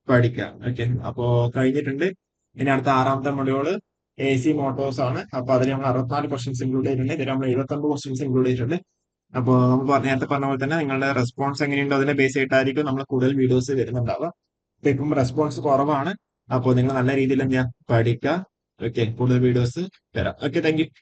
പഠിക്കാം. ഓക്കെ, അപ്പോ കഴിഞ്ഞിട്ടുണ്ട്. ഇനി അടുത്ത 6ാമത്തെ മൊഡ്യൂള് AC മോട്ടോഴ്സ് ആണ്. അപ്പൊ അതിൽ നമ്മൾ 64 ക്വസ്റ്റ്യൻസ് ഇൻക്ലൂഡ് ചെയ്തിട്ടുണ്ട്. ഇതിൽ നമ്മൾ 79 ക്വസ്റ്റ്യൻസ് ഇൻക്ലൂഡ് ചെയ്തിട്ടുണ്ട്. അപ്പോൾ നമ്മൾ നേരത്തെ പറഞ്ഞ പോലെ തന്നെ നിങ്ങളുടെ റെസ്പോൺസ് എങ്ങനെയുണ്ടോ അതിനെ ബേസ് ചെയ്തിട്ടായിരിക്കും നമ്മൾ കൂടുതൽ വീഡിയോസ് വരുന്നുണ്ടാവുക. അപ്പൊ ഇപ്പം റെസ്പോൺസ് കുറവാണ്. അപ്പോൾ നിങ്ങൾ നല്ല രീതിയിൽ എന്താ പഠിക്കുക. ഓക്കെ, കൂടുതൽ വീഡിയോസ് തരാം. Okay, thank you.